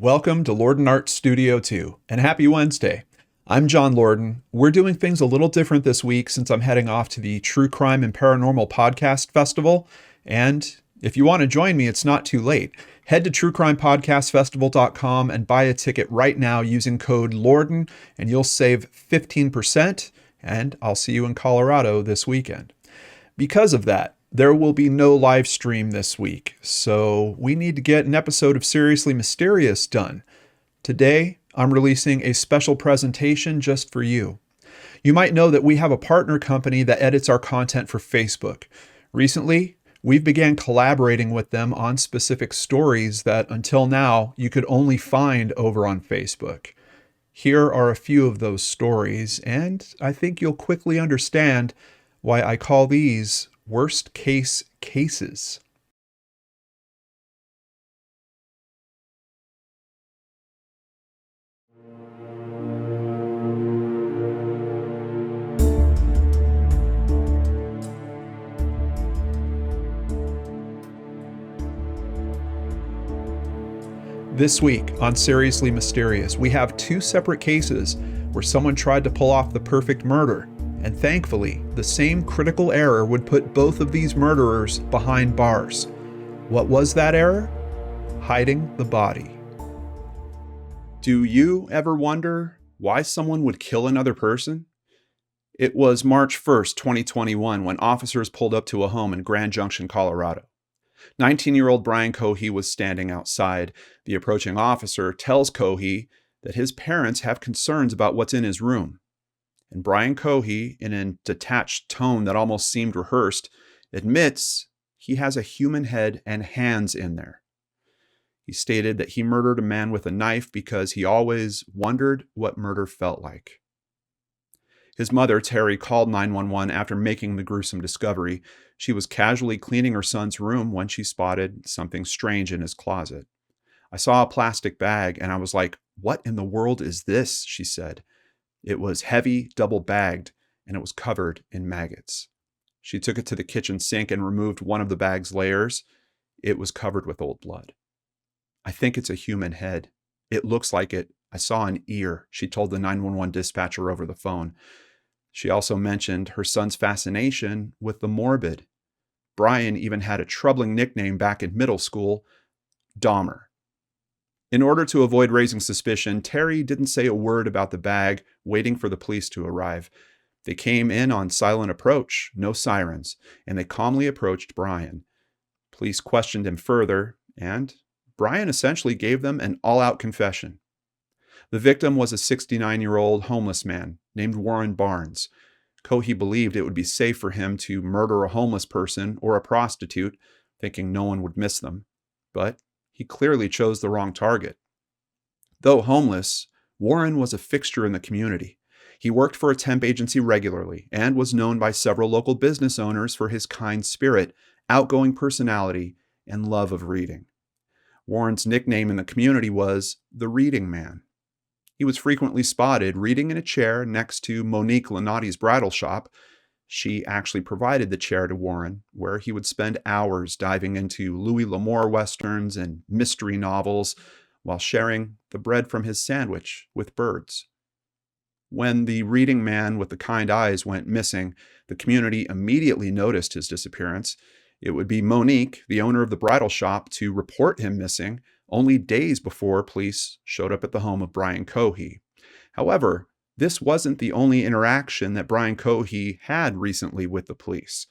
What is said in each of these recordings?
Welcome to LordanArts Studio 2, and happy Wednesday. I'm John Lorden. We're doing things a little different this week since I'm heading off to the True Crime and Paranormal Podcast Festival, and if you want to join me, it's not too late. Head to truecrimepodcastfestival.com and buy a ticket right now using code LORDEN, and you'll save 15%, and I'll see you in Colorado this weekend. Because of that, there will be no live stream this week, so we need to get an episode of Seriously Mysterious done. Today, I'm releasing a special presentation just for you. You might know that we have a partner company that edits our content for Facebook. Recently, we've began collaborating with them on specific stories that until now you could only find over on Facebook. Here are a few of those stories, and I think you'll quickly understand why I call these worst case cases. This week on Seriously Mysterious, we have two separate cases where someone tried to pull off the perfect murder. And thankfully, the same critical error would put both of these murderers behind bars. What was that error? Hiding the body. Do you ever wonder why someone would kill another person? It was March 1st, 2021, when officers pulled up to a home in Grand Junction, Colorado. 19-year-old Brian Cohey was standing outside. The approaching officer tells Cohey that his parents have concerns about what's in his room. And Brian Cohey, in a detached tone that almost seemed rehearsed, admits he has a human head and hands in there. He stated that he murdered a man with a knife because he always wondered what murder felt like. His mother, Terry, called 911 after making the gruesome discovery. She was casually cleaning her son's room when she spotted something strange in his closet. "I saw a plastic bag and I was like, 'What in the world is this?' she said. It was heavy, double-bagged, and it was covered in maggots. She took it to the kitchen sink and removed one of the bag's layers. It was covered with old blood. 'I think it's a human head. It looks like it. I saw an ear,' she told the 911 dispatcher over the phone. She also mentioned her son's fascination with the morbid. Brian even had a troubling nickname back in middle school, Dahmer. In order to avoid raising suspicion, Terry didn't say a word about the bag, waiting for the police to arrive. They came in on silent approach, no sirens, and they calmly approached Brian. Police questioned him further, and Brian essentially gave them an all-out confession. The victim was a 69-year-old homeless man named Warren Barnes. Cohey believed it would be safe for him to murder a homeless person or a prostitute, thinking no one would miss them. But he clearly chose the wrong target. Though homeless, Warren was a fixture in the community. He worked for a temp agency regularly and was known by several local business owners for his kind spirit, outgoing personality, and love of reading. Warren's nickname in the community was the Reading Man. He was frequently spotted reading in a chair next to Monique Lonati's bridal shop. She actually provided the chair to Warren, where he would spend hours diving into Louis L'Amour westerns and mystery novels while sharing the bread from his sandwich with birds. When the reading man with the kind eyes went missing, the community immediately noticed his disappearance. It would be Monique, the owner of the bridal shop, to report him missing only days before police showed up at the home of Brian Cohey. However, this wasn't the only interaction that Brian Cohey had recently with the police.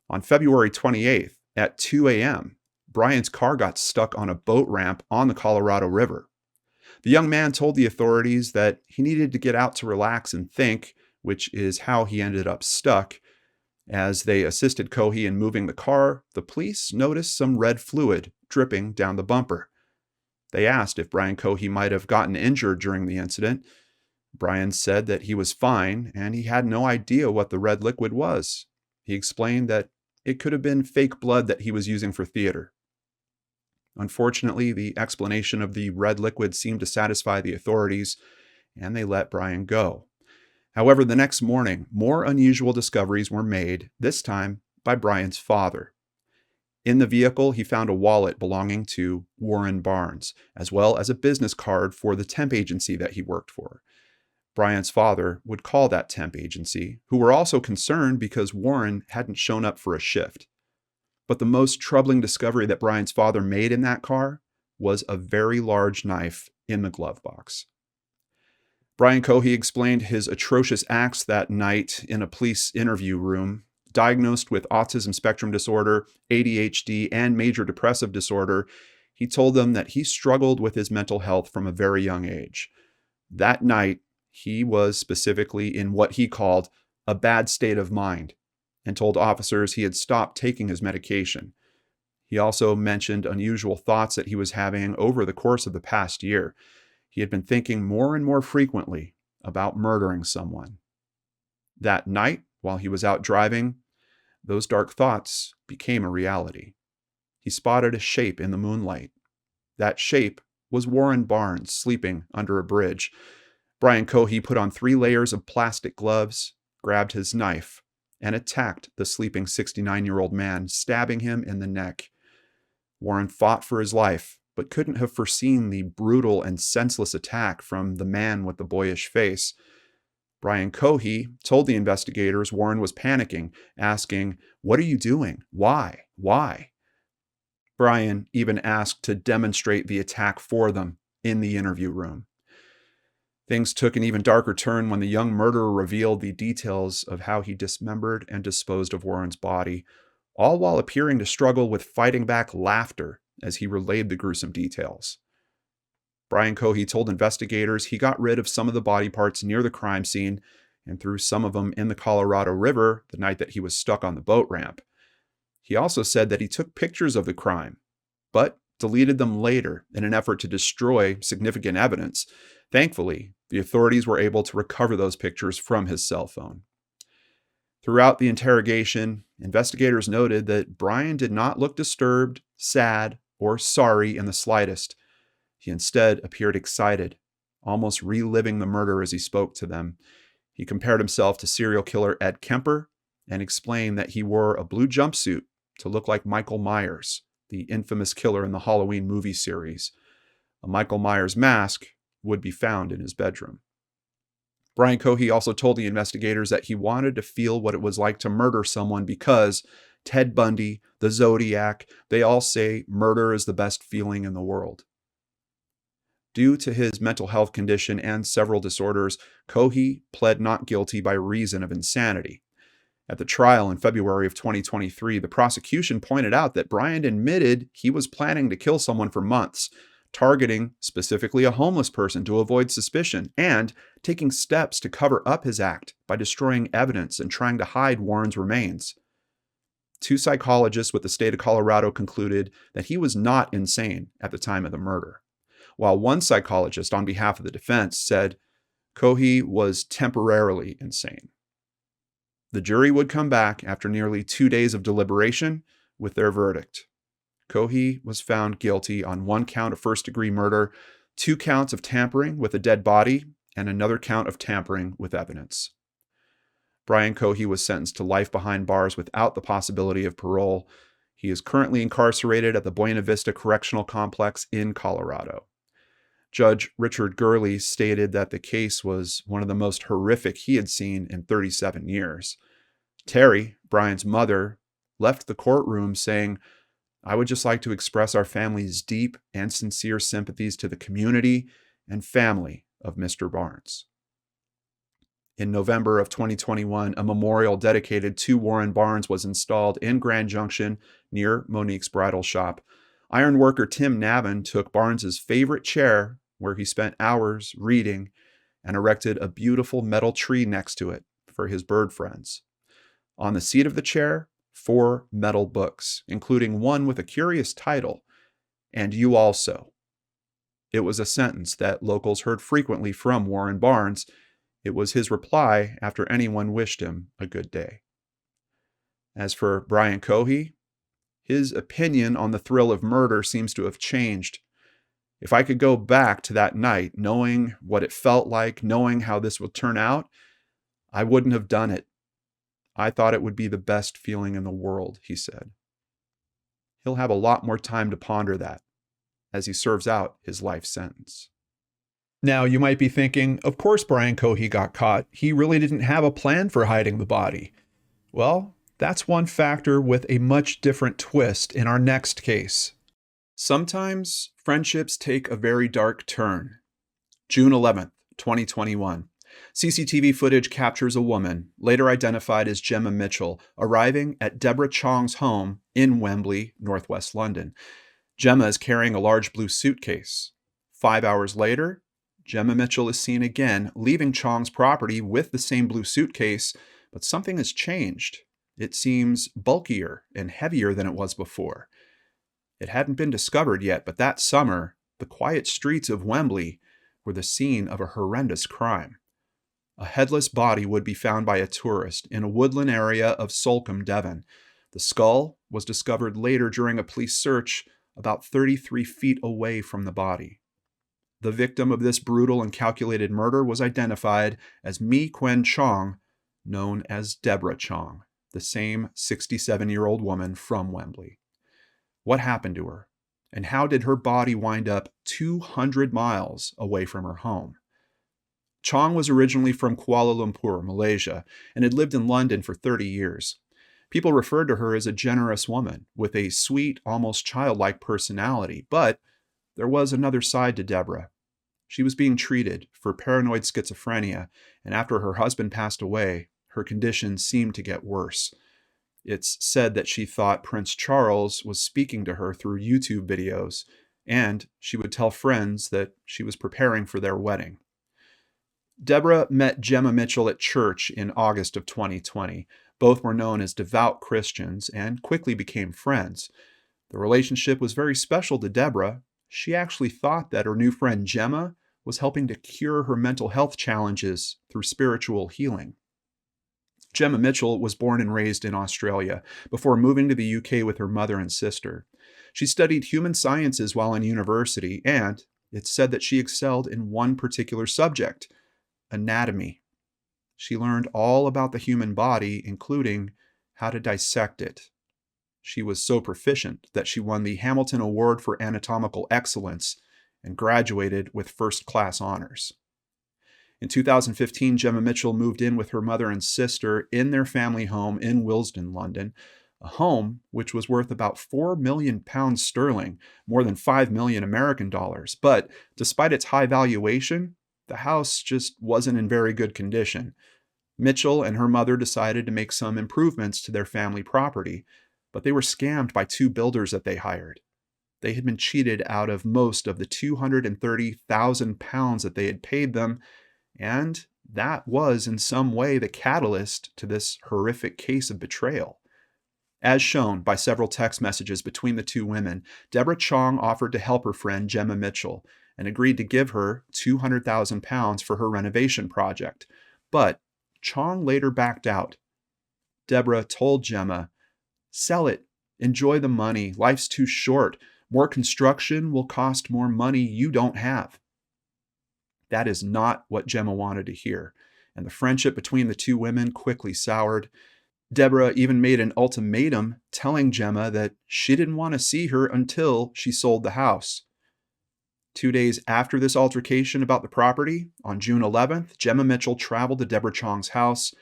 On February 28th at 2 a.m., Brian's car got stuck on a boat ramp on the Colorado River. The young man told the authorities that he needed to get out to relax and think, which is how he ended up stuck. As they assisted Cohey in moving the car, the police noticed some red fluid dripping down the bumper. They asked if Brian Cohey might have gotten injured during the incident. Brian said that he was fine and he had no idea what the red liquid was. He explained that it could have been fake blood that he was using for theater. Unfortunately, the explanation of the red liquid seemed to satisfy the authorities, and they let Brian go. However, the next morning, more unusual discoveries were made, this time by Brian's father. In the vehicle, he found a wallet belonging to Warren Barnes, as well as a business card for the temp agency that he worked for. Brian's father would call that temp agency, who were also concerned because Warren hadn't shown up for a shift. But the most troubling discovery that Brian's father made in that car was a very large knife in the glove box. Brian Cohey explained his atrocious acts that night in a police interview room. Diagnosed with autism spectrum disorder, ADHD, and major depressive disorder, he told them that he struggled with his mental health from a very young age. That night, he was specifically in what he called a bad state of mind and told officers he had stopped taking his medication. He also mentioned unusual thoughts that he was having over the course of the past year. He had been thinking more and more frequently about murdering someone. That night, while he was out driving, those dark thoughts became a reality. He spotted a shape in the moonlight. That shape was Warren Barnes sleeping under a bridge. Brian Cohey put on 3 layers of plastic gloves, grabbed his knife, and attacked the sleeping 69-year-old man, stabbing him in the neck. Warren fought for his life, but couldn't have foreseen the brutal and senseless attack from the man with the boyish face. Brian Cohey told the investigators Warren was panicking, asking, "What are you doing? Why? Why?" Brian even asked to demonstrate the attack for them in the interview room. Things took an even darker turn when the young murderer revealed the details of how he dismembered and disposed of Warren's body, all while appearing to struggle with fighting back laughter as he relayed the gruesome details. Brian Cohey told investigators he got rid of some of the body parts near the crime scene and threw some of them in the Colorado River the night that he was stuck on the boat ramp. He also said that he took pictures of the crime, but deleted them later in an effort to destroy significant evidence. Thankfully, the authorities were able to recover those pictures from his cell phone. Throughout the interrogation, investigators noted that Brian did not look disturbed, sad, or sorry in the slightest. He instead appeared excited, almost reliving the murder as he spoke to them. He compared himself to serial killer Ed Kemper and explained that he wore a blue jumpsuit to look like Michael Myers, the infamous killer in the Halloween movie series. A Michael Myers mask would be found in his bedroom. Brian Cohey also told the investigators that he wanted to feel what it was like to murder someone because Ted Bundy, the Zodiac, they all say murder is the best feeling in the world. Due to his mental health condition and several disorders, Cohey pled not guilty by reason of insanity. At the trial in February of 2023, the prosecution pointed out that Brian admitted he was planning to kill someone for months, targeting specifically a homeless person to avoid suspicion, and taking steps to cover up his act by destroying evidence and trying to hide Warren's remains. 2 psychologists with the state of Colorado concluded that he was not insane at the time of the murder, while one psychologist on behalf of the defense said Cohey was temporarily insane. The jury would come back after nearly 2 days of deliberation with their verdict. Cohey was found guilty on 1 count of first-degree murder, 2 counts of tampering with a dead body, and another count of tampering with evidence. Brian Cohey was sentenced to life behind bars without the possibility of parole. He is currently incarcerated at the Buena Vista Correctional Complex in Colorado. Judge Richard Gurley stated that the case was one of the most horrific he had seen in 37 years. Terry, Brian's mother, left the courtroom saying, "I would just like to express our family's deep and sincere sympathies to the community and family of Mr. Barnes." In November of 2021, a memorial dedicated to Warren Barnes was installed in Grand Junction near Monique's bridal shop. Ironworker Tim Navin took Barnes's favorite chair, where he spent hours reading, and erected a beautiful metal tree next to it for his bird friends. On the seat of the chair, 4 metal books, including one with a curious title, "And You Also." It was a sentence that locals heard frequently from Warren Barnes. It was his reply after anyone wished him a good day. As for Brian Cohey, his opinion on the thrill of murder seems to have changed. If I could go back to that night, knowing what it felt like, knowing how this would turn out, I wouldn't have done it. I thought it would be the best feeling in the world, he said. he'll have a lot more time to ponder that as he serves out his life sentence. Now, you might be thinking, of course Brian Cohey got caught. He really didn't have a plan for hiding the body. Well, that's one factor with a much different twist in our next case. Sometimes friendships take a very dark turn. June 11th, 2021. CCTV footage captures a woman, later identified as Gemma Mitchell, arriving at Deborah Chong's home in Wembley, northwest London. Gemma is carrying a large blue suitcase. 5 hours later, Gemma Mitchell is seen again leaving Chong's property with the same blue suitcase, but something has changed. It seems bulkier and heavier than it was before. It hadn't been discovered yet, but that summer, the quiet streets of Wembley were the scene of a horrendous crime. A headless body would be found by a tourist in a woodland area of Salcombe, Devon. The skull was discovered later during a police search about 33 feet away from the body. The victim of this brutal and calculated murder was identified as Mi Quen Chong, known as Deborah Chong, the same 67-year-old woman from Wembley. What happened to her? And how did her body wind up 200 miles away from her home? Chong was originally from Kuala Lumpur, Malaysia, and had lived in London for 30 years. People referred to her as a generous woman with a sweet, almost childlike personality, but there was another side to Deborah. She was being treated for paranoid schizophrenia, and after her husband passed away, her condition seemed to get worse. It's said that she thought Prince Charles was speaking to her through YouTube videos, and she would tell friends that she was preparing for their wedding. Deborah met Gemma Mitchell at church in August of 2020. Both were known as devout Christians and quickly became friends. The relationship was very special to Deborah. She actually thought that her new friend Gemma was helping to cure her mental health challenges through spiritual healing. Gemma Mitchell was born and raised in Australia before moving to the UK with her mother and sister. She studied human sciences while in university, and it's said that she excelled in one particular subject, anatomy. She learned all about the human body, including how to dissect it. She was so proficient that she won the Hamilton Award for Anatomical Excellence and graduated with first-class honors. In 2015, Gemma Mitchell moved in with her mother and sister in their family home in Willesden, London, a home which was worth about £4 million sterling, more than $5 million American dollars. But despite its high valuation, the house just wasn't in very good condition. Mitchell and her mother decided to make some improvements to their family property, but they were scammed by two builders that they hired. They had been cheated out of most of the £230,000 that they had paid them, and that was in some way the catalyst to this horrific case of betrayal. As shown by several text messages between the two women, Deborah Chong offered to help her friend Gemma Mitchell and agreed to give her £200,000 for her renovation project. But Chong later backed out. Deborah told Gemma, "Sell it. Enjoy the money. Life's too short. More construction will cost more money you don't have." That is not what Gemma wanted to hear, and the friendship between the two women quickly soured. Deborah even made an ultimatum telling Gemma that she didn't want to see her until she sold the house. 2 days after this altercation about the property, on June 11th, Gemma Mitchell traveled to Deborah Chong's house,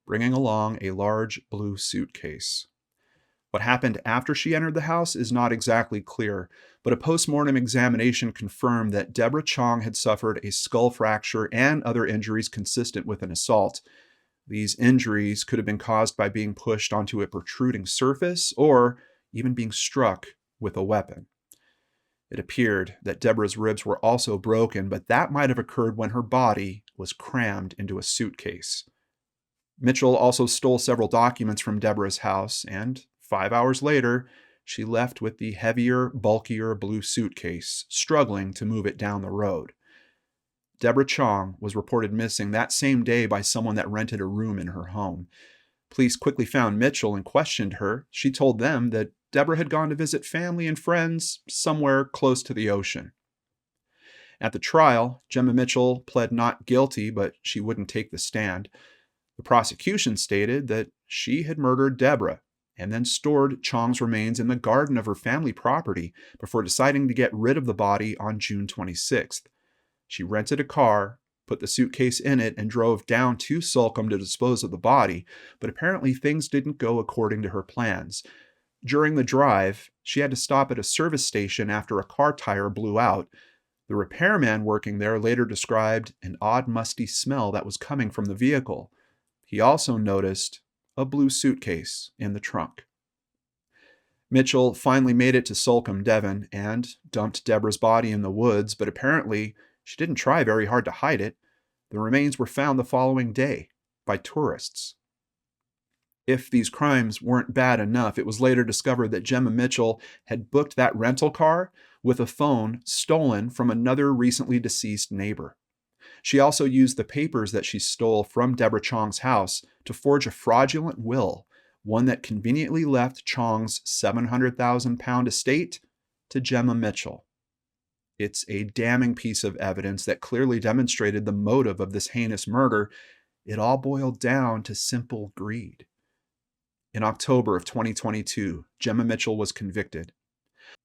bringing along a large blue suitcase. What happened after she entered the house is not exactly clear, but a post-mortem examination confirmed that Deborah Chong had suffered a skull fracture and other injuries consistent with an assault. These injuries could have been caused by being pushed onto a protruding surface or even being struck with a weapon. It appeared that Deborah's ribs were also broken, but that might have occurred when her body was crammed into a suitcase. Mitchell also stole several documents from Deborah's house, and 5 hours later, she left with the heavier, bulkier blue suitcase, struggling to move it down the road. Deborah Chong was reported missing that same day by someone that rented a room in her home. Police quickly found Mitchell and questioned her. She told them that Deborah had gone to visit family and friends somewhere close to the ocean. At the trial, Gemma Mitchell pled not guilty, but she wouldn't take the stand. The prosecution stated that she had murdered Deborah, and then stored Chong's remains in the garden of her family property before deciding to get rid of the body on June 26th. She rented a car, put the suitcase in it, and drove down to Sulcombe to dispose of the body, but apparently things didn't go according to her plans. During the drive, she had to stop at a service station after a car tire blew out. The repairman working there later described an odd musty smell that was coming from the vehicle. He also noticed a blue suitcase in the trunk. Mitchell finally made it to Sulcombe, Devon, and dumped Deborah's body in the woods, but apparently she didn't try very hard to hide it. The remains were found the following day by tourists. If these crimes weren't bad enough, it was later discovered that Gemma Mitchell had booked that rental car with a phone stolen from another recently deceased neighbor. She also used the papers that she stole from Deborah Chong's house to forge a fraudulent will, one that conveniently left Chong's £700,000 estate to Gemma Mitchell. It's a damning piece of evidence that clearly demonstrated the motive of this heinous murder. It all boiled down to simple greed. In October of 2022, Gemma Mitchell was convicted.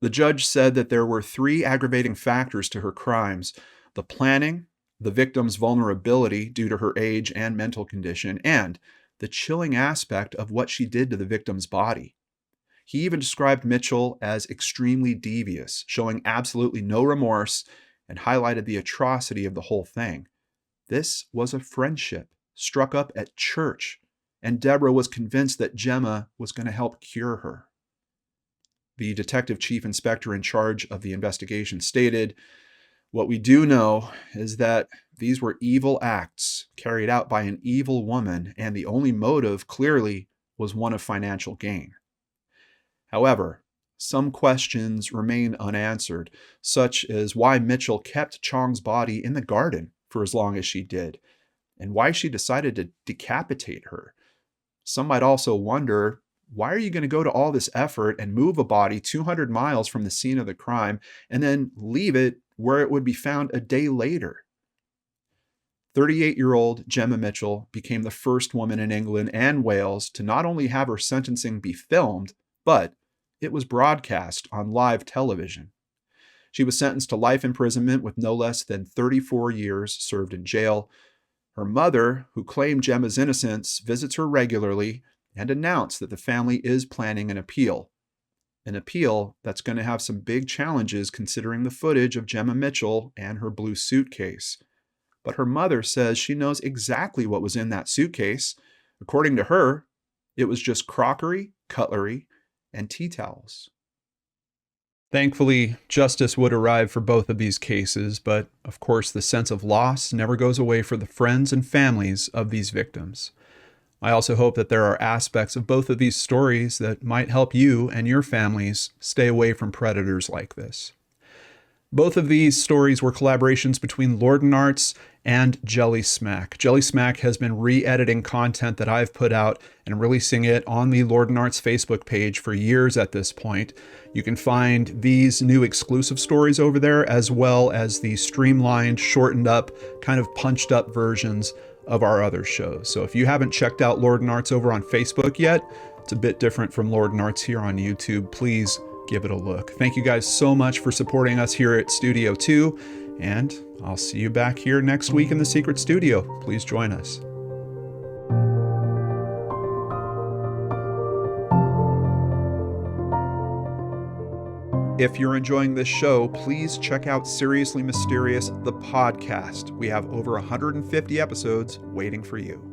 The judge said that there were 3 aggravating factors to her crimes: the planning, the victim's vulnerability due to her age and mental condition, and the chilling aspect of what she did to the victim's body. He even described Mitchell as extremely devious, showing absolutely no remorse, and highlighted the atrocity of the whole thing. This was a friendship struck up at church, and Deborah was convinced that Gemma was going to help cure her. The detective chief inspector in charge of the investigation stated, "What we do know is that these were evil acts carried out by an evil woman, and the only motive clearly was one of financial gain." However, some questions remain unanswered, such as why Mitchell kept Chong's body in the garden for as long as she did, and why she decided to decapitate her. Some might also wonder, why are you going to go to all this effort and move a body 200 miles from the scene of the crime and then leave it where it would be found a day later? 38-year-old Gemma Mitchell became the first woman in England and Wales to not only have her sentencing be filmed, but it was broadcast on live television. She was sentenced to life imprisonment with no less than 34 years served in jail. Her mother, who claimed Gemma's innocence, visits her regularly and announced that the family is planning an appeal. An appeal that's going to have some big challenges considering the footage of Gemma Mitchell and her blue suitcase. But her mother says she knows exactly what was in that suitcase. According to her, it was just crockery, cutlery, and tea towels. Thankfully, justice would arrive for both of these cases, but of course the sense of loss never goes away for the friends and families of these victims. I also hope that there are aspects of both of these stories that might help you and your families stay away from predators like this. Both of these stories were collaborations between LordanArts and Jelly Smack. Jelly Smack has been re-editing content that I've put out and releasing it on the LordanArts Facebook page for years at this point. You can find these new exclusive stories over there, as well as the streamlined, shortened up, kind of punched up versions of our other shows. So if you haven't checked out LordanArts over on Facebook yet, it's a bit different from LordanArts here on YouTube. Please give it a look. Thank you guys so much for supporting us here at Studio 2, and I'll see you back here next week in the Secret Studio. Please join us. If you're enjoying this show, please check out Seriously Mysterious, the podcast. We have over 150 episodes waiting for you.